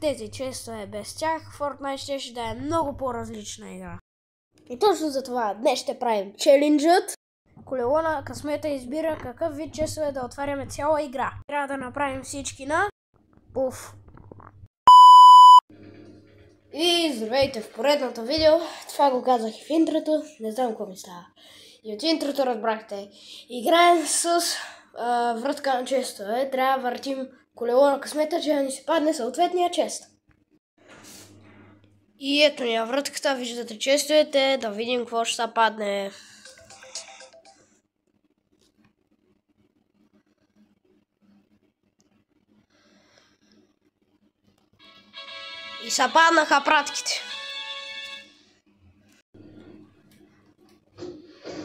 Тези честове без тях Fortnite ще да е много по-различна игра. И точно за това днес ще правим челенджът. Колело на късмета избира какъв вид честове да отваряме цяла игра. Трябва да направим всички на пуф. И здравейте в поредното видео. Това го казах и в интрото. Не знам какво ми става. И от интрото разбрахте. Играем с врътка на честове. Трябва да въртим колело на късмета, че да ни се падне съответния чест. И ето ни врътката, виждате честовете, да видим какво ще се падне. И са паднаха пратките.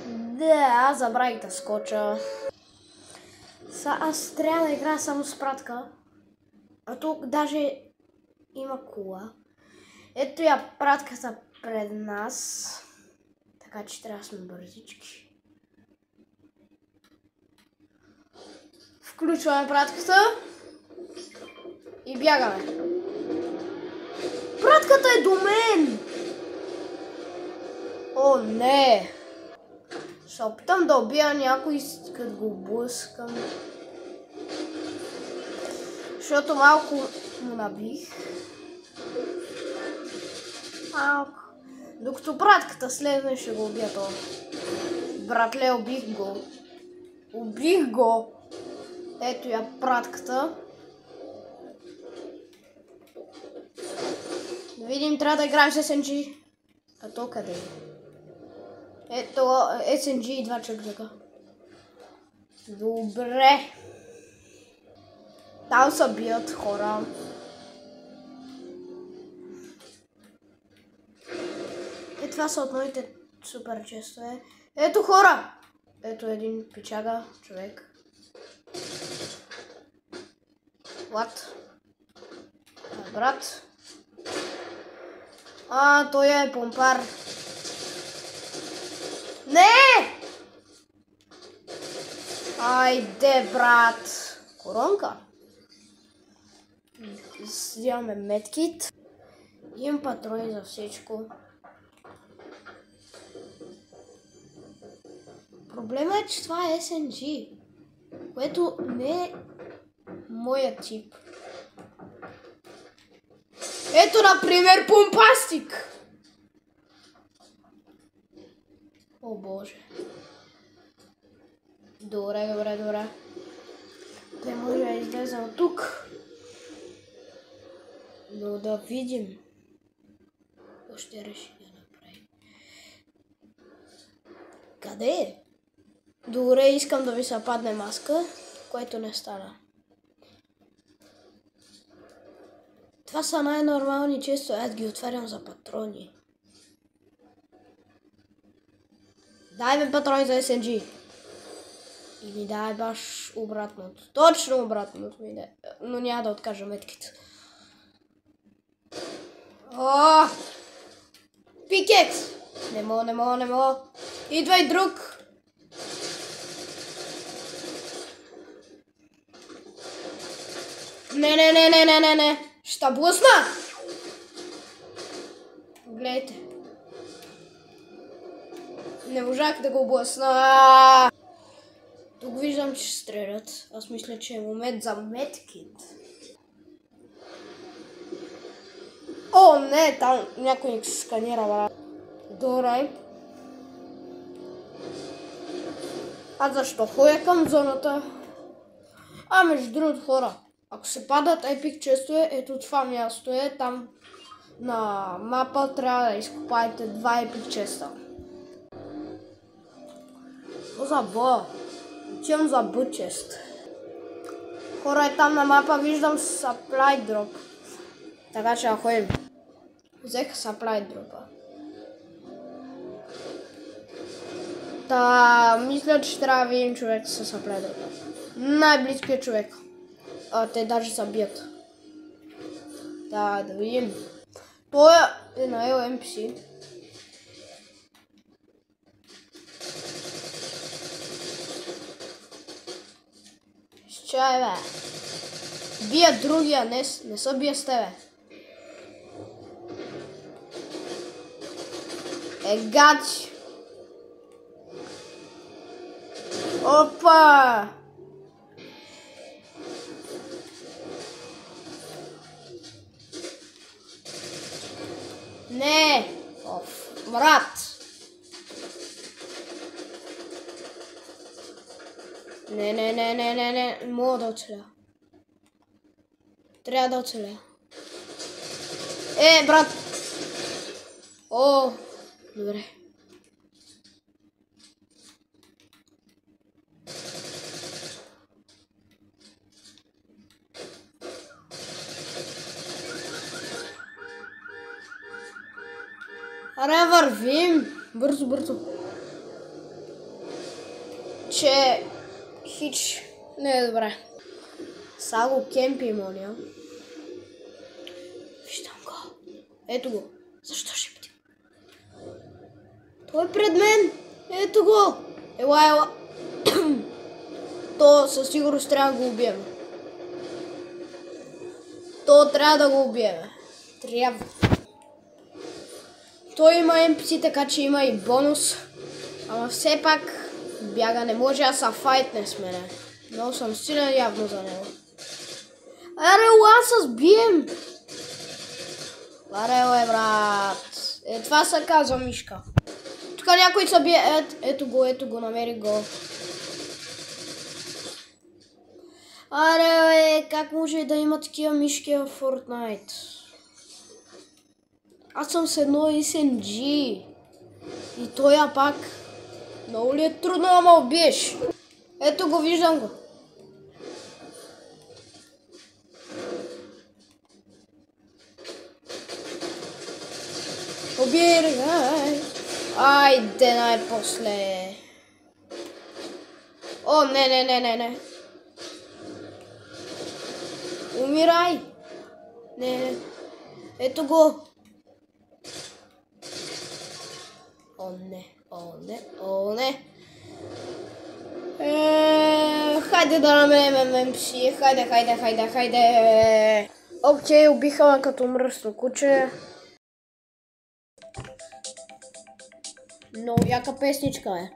Да, аз забравих да скоча. Аз трябва да играя само с пратка. А тук даже има кула. Ето я пратката пред нас. Така че трябва да сме бързички. Включваме пратката. И бягаме. Пратката е до мен! О, не! Ще опитам да убия някой, като го блъскам. Защото малко му набих. Малко. Докато пратката слезне, ще го убия това. Братле, убих го. Убих го! Ето я пратката. Да видим, трябва да играем с SNG. А то къде е? Ето SNG и два чакджака. Добре. Там са бият хора. Това са от моите супер честове. Ето хора! Ето един печага, човек. What? Брат. Той е помпар. Не! Айде, брат. Коронка. Взимаме медкит. Имам патрони за всичко. Проблема е, че това е SNG, което не е моя тип. Ето, например, помпастик. О, боже. Добре. Те може да излезе от тук. Но да видим. Какво ще реши да направи. Къде е? Добре, искам да ви се падне маска, което не стана. Това са най-нормални често, аз ги отварям за патрони. Дай ми патрони за SNG. И ми дай баш обратното. Точно обратното ми дай. Но няма да откажа метките. О! Пикекс! Не мога. Идва и друг. Не. Ще блъсна! Гледайте. Не можах да го блъсна. Тук виждам, че стрелят. Аз мисля, че е момент за медкит. О, не, там някой ни сканира, брат. Добре. А защо ходя към зоната? Между другото, хора, ако се падат епик честове, ето това място е, там на мапа трябва да изкопаете 2 епик честа. Какво за Б? Отивам за Б чест. Хора, е там на мапа, виждам supply drop. Така че ходим. Взех supply drop. Мисля, че трябва да видим човек с supply drop. Най-близкият човек. Те даже са бият. Да видим. Той е на LMPC. Чай, бе. Бия другия, не се бия с тебе. Гати. Опа! Не! Брат! Не, мога да оцеля. Трябва да оцеля. Брат! О, добре. Аре, вървим! Бързо. Че хич не е добре. Сега го кемпи, моля. Виждам го. Ето го. Защо шепти? Той е пред мен. Ето го. Ела. То със сигурност трябва да го убием. То трябва да го убием. Трябва. Той има NPC, така че има и бонус. Ама все пак бяга не може, аз са файтне с мене. Много съм силен явно за него. Аре, аз бием! Аре, брат. Това се казва мишка. Тук някой се бие. Ето го, намери го. Аре, как може да има такива мишки в Fortnite? Аз съм с едно SMG. И той пак. Много ли е трудно да ме убиеш? Ето го, виждам го. Убирай. Айде най-после. О, не. Умирай. Не. Ето го. О, не. Хайде да намерим NPC. Хайде. Окей, убиха ме като мръсно куче. Много яка песничка е.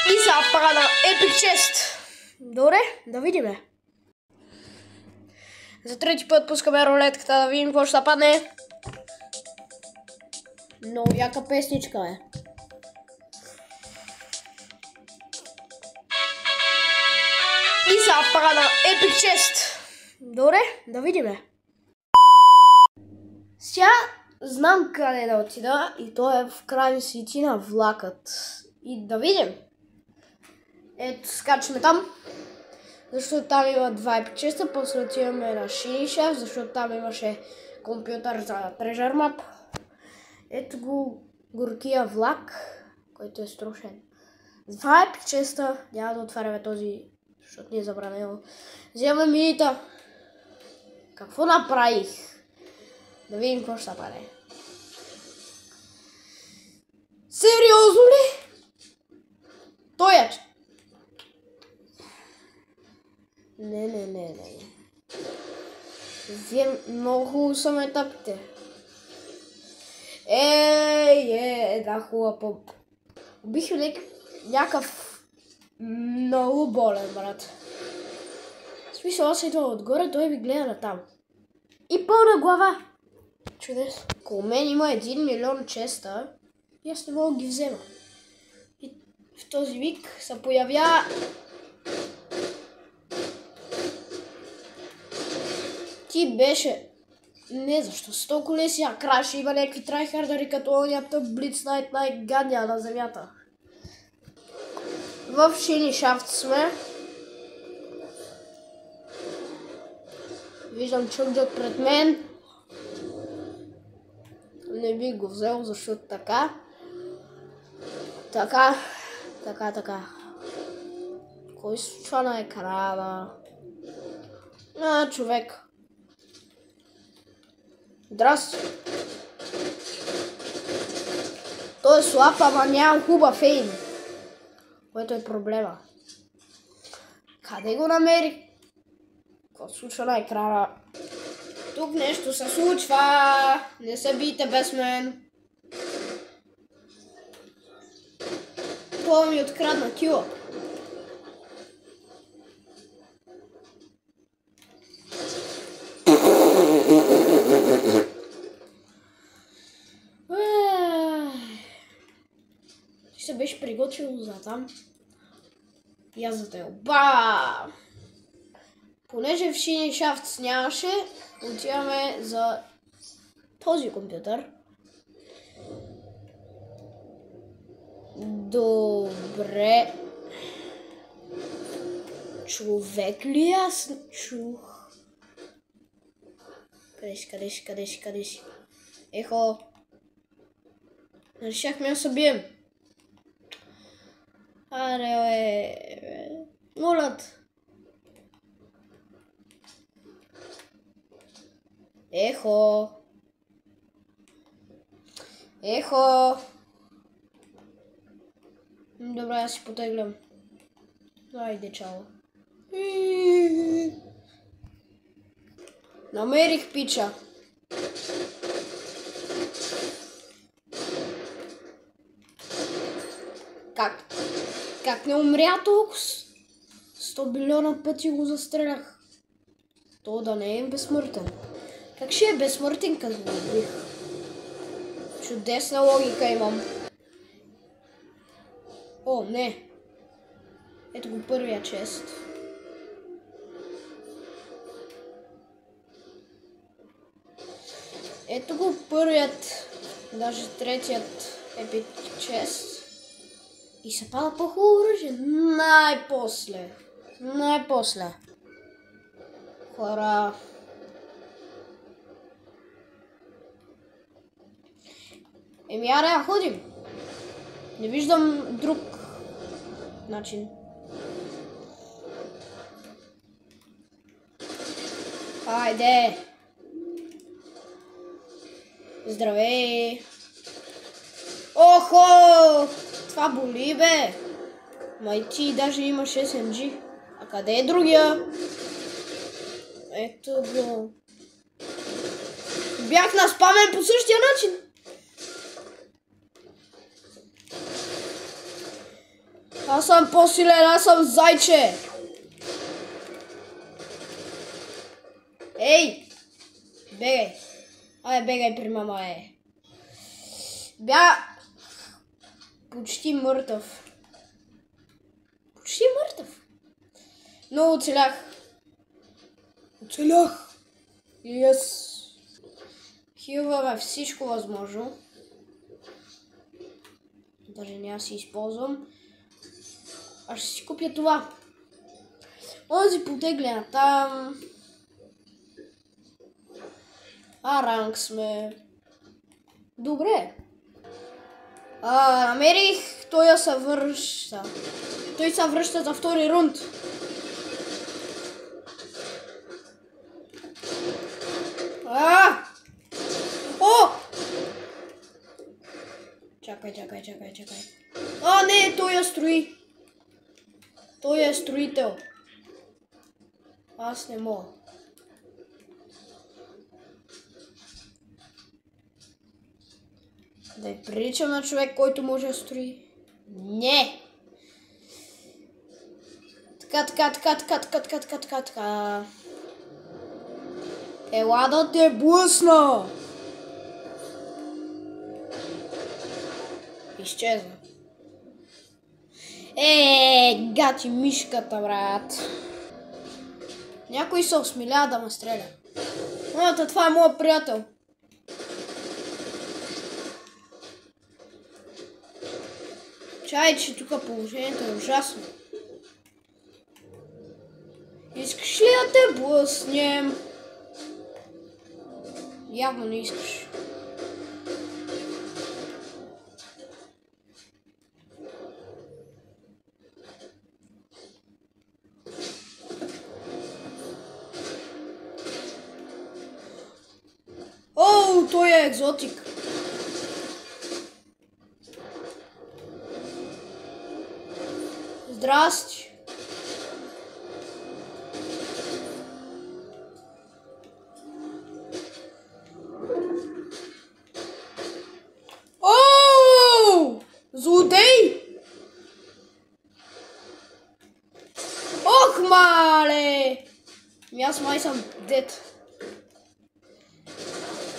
И запада епик чест. Добре, да видиме. За трети път пускаме рулетката да видим какво ще падне. Много яка песничка е. И запада епик чест. Добре, да видиме. Сега знам къде да отида и то е в крайни свети на влакът. И да видим. Ето, скачаме там. Защото там има 2 епичеста, после отиваме на Shiny Chef, защото там имаше компютър за Treasure Map. Ето го горкия влак, който е струшен. 2 епичеста, няма да отваряме този, защото ни е забранено. Вземаме минита. Какво направих? Да видим какво ще паде. Сериозно ли? Той е. Не. Вие много хубаво са ме тъпите. Да, хубава поп. Убих някакъв много болен, брат. В смисъл, аз идвам отгоре, той ми гледа натам. И пълна глава. Чудесно. Около мен има 1 милион честа и аз не мога да ги взема. И в този миг се появява ти беше. Не, защо с толкова леси краш има някакви трайхардъри като онята Блиц най-гадния на земята. В Shiny Shaft сме. Виждам чуджът пред мен. Не би го взел, защото така. Кой се случва на екрана? Човек. Здрасти. Той е слаб, ама няма хубав ейм. Което е проблема. Къде го намерих? Какво се случва на екрана? Тук нещо се случва! Не се бийте без мен! Това ми открадна кила. Ти се беше приготвил за там. И аз за теб. Ба! Понеже в Shiny Shafts нямаше, отиваме за този компютър. Добре. Човек ли аз чух? Къде си? Ехо. Решахме да се бием. Аре, молят. Ехо. Добре, аз си потеглям. Айде, чао. Намерих пича. Как не умря толкова? 100 билиона пъти го застрелях. То да не е безсмъртен. Как ще е безсмъртен, като го убих? Чудесна логика имам. О, не. Ето го първия чест. Ето го първият, даже третият епик чест. И се пада по-хубаво оръжие. Най-после. Хора. Аре, ходим. Не виждам друг начин. Хайде. Здравей. Охо! Това боли, бе. Май ти даже имаш SMG. А къде е другия? Ето го. Бях наспамен по същия начин. Аз съм по-силен, аз съм зайче. Ей! Бегай. Ай, бегай при мама, е. Бях почти мъртъв. Но оцелях. Yes. Хилваме всичко възможно. Даже няма си използвам. Аз ще си купя това. Онзи потегля там. Ранг сме. Добре. Намерих. Той се връща. Той се връща за втори рунд. О! Чакай. Не, той я строи. Той е строител. Аз не мога. Да приличам на човек, който може да строи. Не! Така. Ела да те блъсна! Изчезна. Гати мишката, брат. Някой се осмиля да ме стреля. Това е моят приятел. Чай, че тук положението е ужасно. Искаш ли да те блъснем? Явно не искаш. О, той е екзотик. Здрасти. Оу! Злодей! Ох, мале! Аз май съм дет.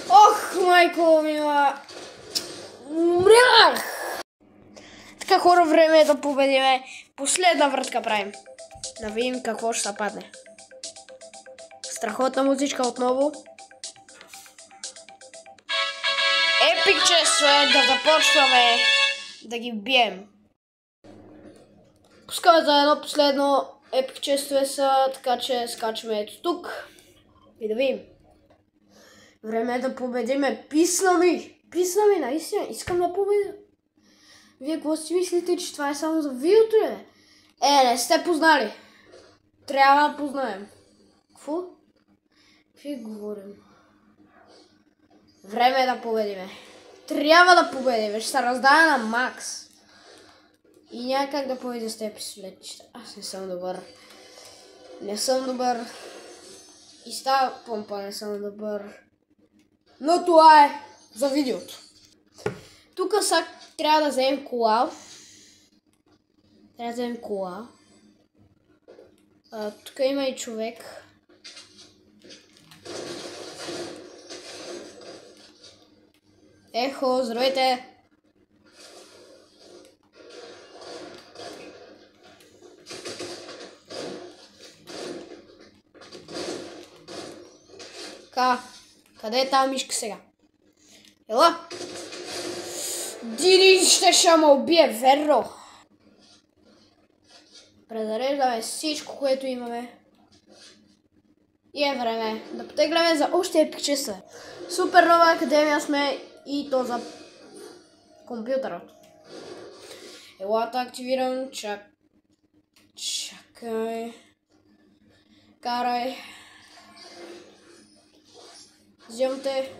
Ох, майко мила! Умрях! Така хора, време е да победиме. Последна врътка правим. Да видим какво ще се падне. Страхотна музичка отново. Епик често е да започваме да ги бием. Пускаме за едно последно епик често са, така че скачаме ето тук. И да видим. Време е да победиме. Писна ми, наистина. Искам да победя. Вие какво си мислите, че това е само за видеото ли? Не сте познали. Трябва да познаем. Какво? Какви говорим? Време е да победиме. Трябва да победиме. Ще се раздава на макс. И няма как да победя с тези пистолетчета. Аз не съм добър. Не съм добър. И с тази помпа не съм добър. Но това е за видеото. Тук сега трябва да вземем кола. Тук има и човек. Ехо, здравейте! Къде е тази мишка сега? Ела! Диди ще ме убие, верно! Презареждаме всичко, което имаме. И е време да потегляме за още епик часа. Супер нова академия сме и то за компютърът. Елата активирам, чакай. Карай. Взимам те.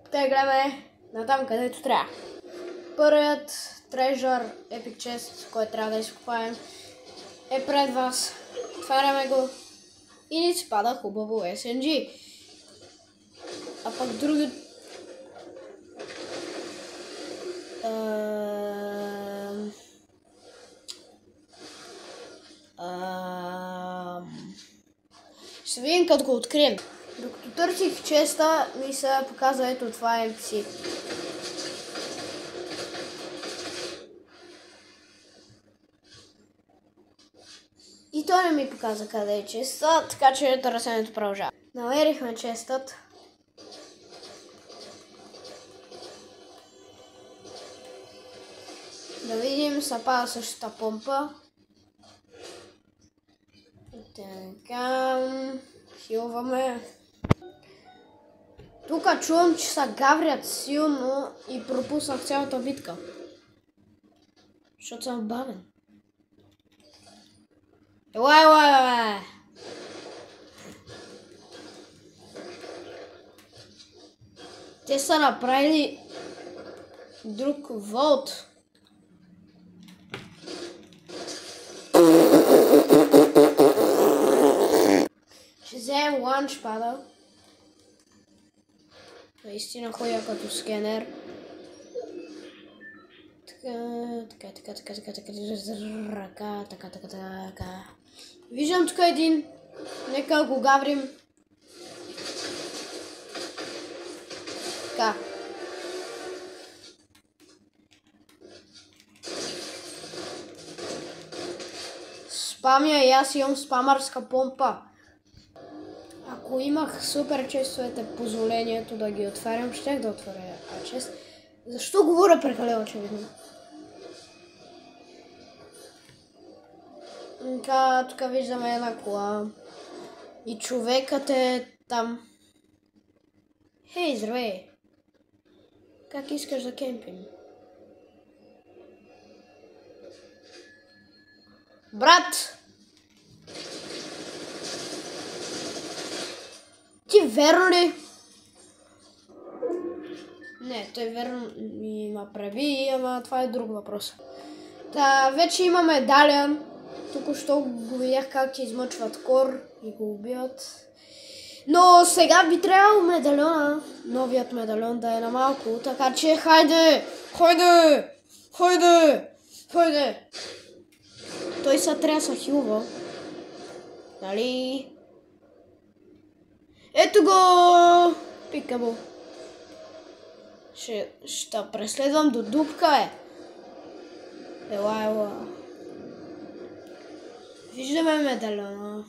Потегляме натам, където трябва. Първият трежър Epic Chest, който трябва да изкопаем, е пред вас. Отваряме го и ни се пада хубаво SNG. А пък други... Ще видим като го открием. Докато търсих честа, ми се показва ето това NPC. И той не ми показа къде е честа, така че търсенето продължава. Намерихме честът. Да видим, се пада същата помпа. Така, хилваме. Тук чувам, че се гаврят силно и пропуснах цялата битка. Защото съм бавен. Ела! Те са направили друг волт. Ще вземем ланчпада. Наистина ходя като скенер. Така. Виждам тук един. Нека го гаврим. Така. Спамя и аз имам спамърска помпа. Ако имах супер честовете позволението да ги отварям, щях да отворя чест. Защо говоря прекалено очевидно? Така, тук виждаме една кола. И човекът е там. Хей, здравей! Как искаш да кемпим? Брат! Ти верно ли? Не, той верно ми ма прави, ама това е друг въпрос. Та вече има медалион. Току-що го видях как измъчват Кор и го убиват. Но сега би трябвало медальона, новият медальон да е на малко, така че хайде! Той са трябва да се хилва. Нали? Ето го! Пикабо. Ще преследвам до дупка, Ела. Виждаме медальона.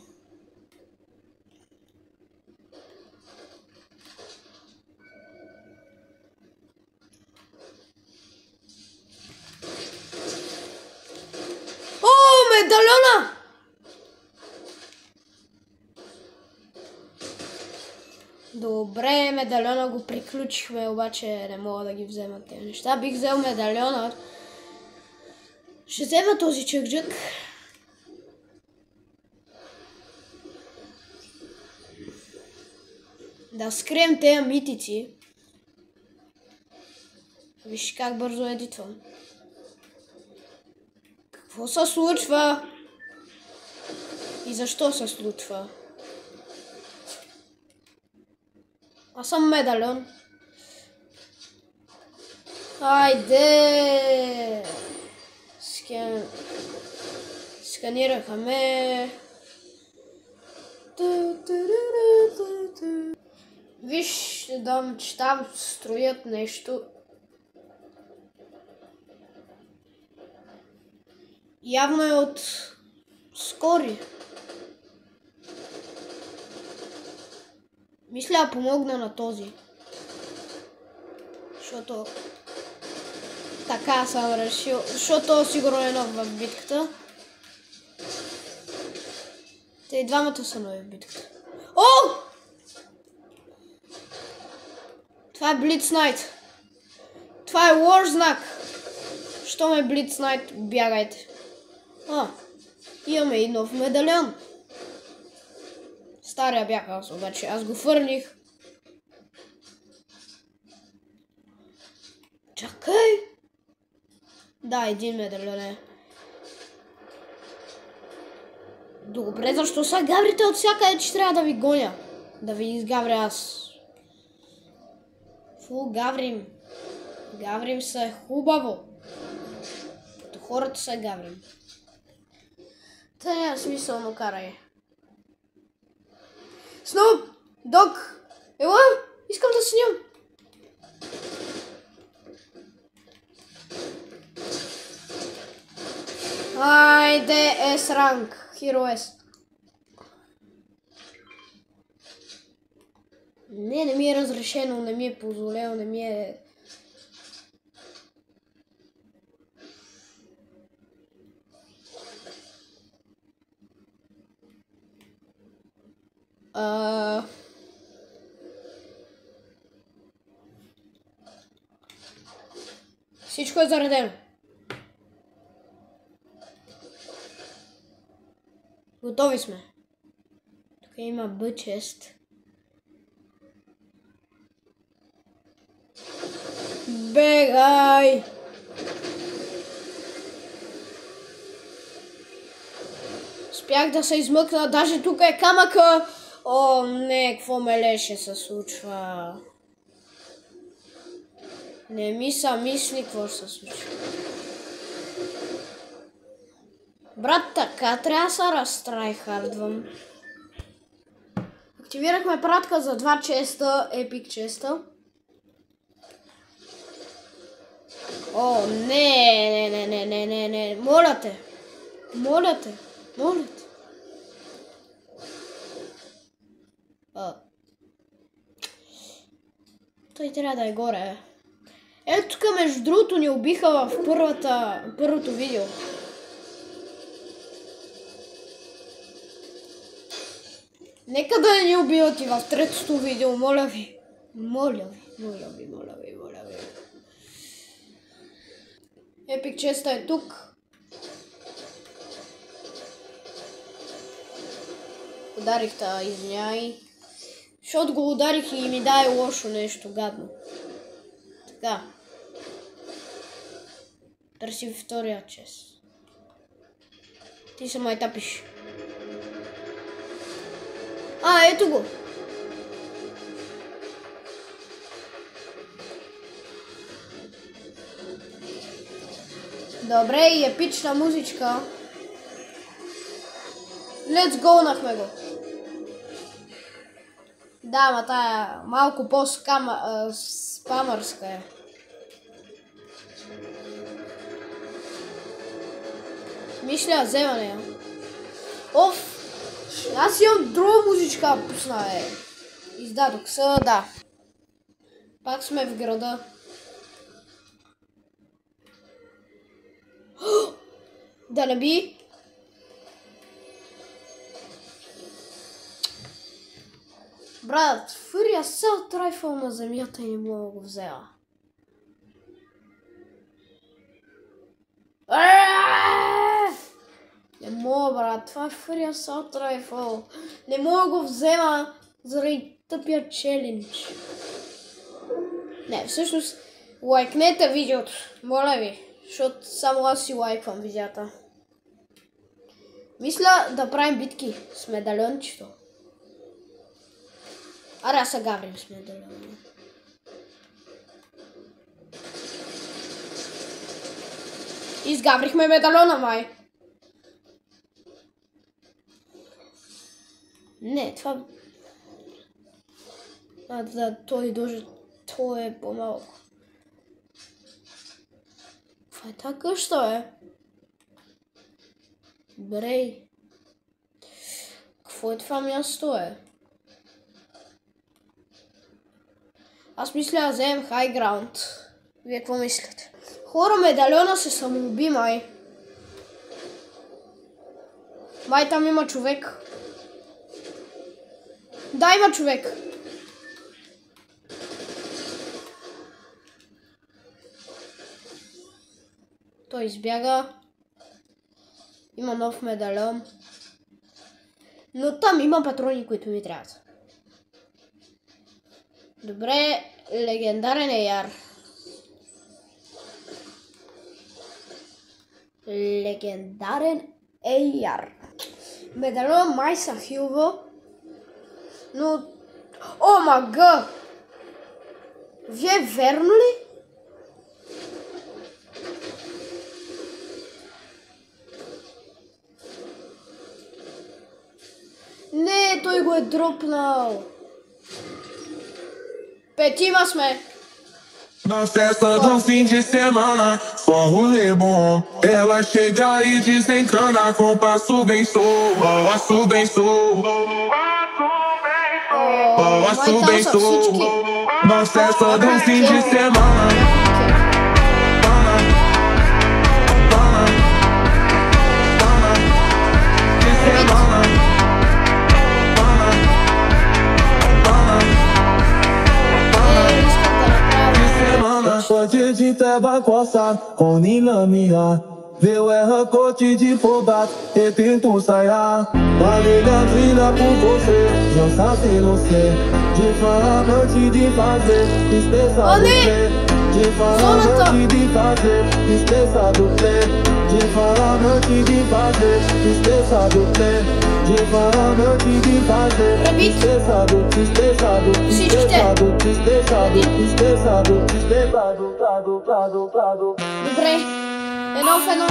О, медальона! Добре, медальона го приключихме, обаче не мога да ги взема тези неща. Бих взел медальона. Ще взема този чекджък. Да скрием тези митици. Виж как бързо едитвам. Какво се случва? И защо се случва? Аз съм медальон. Айде! Сканираха ме. Виж, че там строят нещо. Явно е от Скори. Мисля да помогна на този. Защото така съм решил. Защото сигурно е нов в битката. Те и двамата са нови в битката. О! Това е Блиц Найт. Това е лош знак. Що ме Блиц Найт? Бягайте. Имаме и нов медальон. Стария бях аз, обаче аз го фърлих. Чакай! Да, един медальон е. Добре, защо са гаврите от всякъде, че трябва да ви гоня? Да ви изгавря аз. Фу, гаврим. Гаврим се хубаво. Като хората се гаврим. Та няма смисъл, но карай. Сноуп! Док! Ела! Искам да снимам! Айде, S ранг. Hero S. Не ми е разрешено, не ми е позволено, не ми е... Всичко е заредено. Готови сме. Тук има бъчест. Бегай! Успях да се измъкна, даже тук е камъка. О, не, какво мелеше се случва. Не ми са мисли какво ще се случва. Брат, така трябва да се разтрайхардвам. Активирахме пратка за 2 честа, епик честа. О, не. Моля те. Той трябва да е горе. Ето тук между другото ни убиха в първото видео. Нека да не ни убиват и в третото видео, моля ви. Епик честа е тук. Ударих та, извиняй. Защото го ударих и ми дай лошо нещо, гадно. Така. Търси втория чест. Ти се майтапиш. Ето го. Добре, и епична музичка. Let's go, нахме го. Да, ма тая малко по-спамърска е. Мисля, взема нея. Оф! Аз имам друга музичка пусна, Издадох се, да. Пак сме в града. Да не би? Брат, фурия цял трайфъл на земята и не мога да го взема. Не мога, брат, това е фурия цял трайфъл. Не мога да го взема заради тъпия челендж. Не, всъщност, лайкнете видеото, моля ви, защото само аз си лайквам видеята. Мисля да правим битки с медальончето. Аре, аз се гаврим с медальона. Изгаврихме медальона, май. Не, това... да, той дължи... Той е по-малко. Това е така къща, Добре. Какво е това място, Аз мисля да вземем high ground. Вие какво мислите? Хора, медальона се самоуби, май. Май там има човек. Да, има човек. Той избяга. Има нов медальон. Но там има патрони, които ми трябват. Добре, легендарен яр. Легендарен яр. Медальон май са хилва. Но... О, мага! Вие верно ли? Не, той го е дропнал. Петима сме. Na festa do fim de semana, só rolê bom. Ela chega e desencana com passo bem solto. Passo bem solto. Passo bem solto. Na festa do fim de semana. Sorte de tabacossa, com nilamia. Veu cote de fobat, e tento saia. Valeu a vida por você, não sabe você. De falar antes de fazer, esqueça do play. De falar antes de fazer, esqueça do play. De falar antes de fazer, esqueça do play. De falar antes de fazer, esqueça do, esqueça do, esqueça do, esqueça do, esqueça do, esqueça do. Добре. Едно в едно.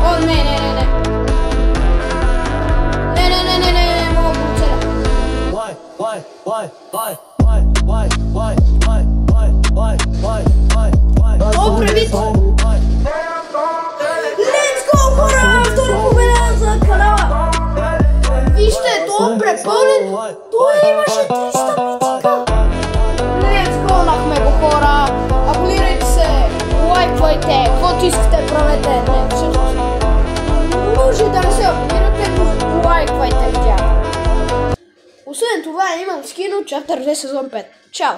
О, не. Не, мога да оцеля. О, пребит! Let's go, хора! Втора победа за канала! Вижте, той е препълнен! Той имаше 300 митика! Let's go, нахме го, хора! Абонирайте се! Лайквайте! Каквото искате, правете! Не, всъщност. Може да не се абонирате, но лайквайте видео. Освен това, имам скин от Chapter 2 сезон 5. Чао!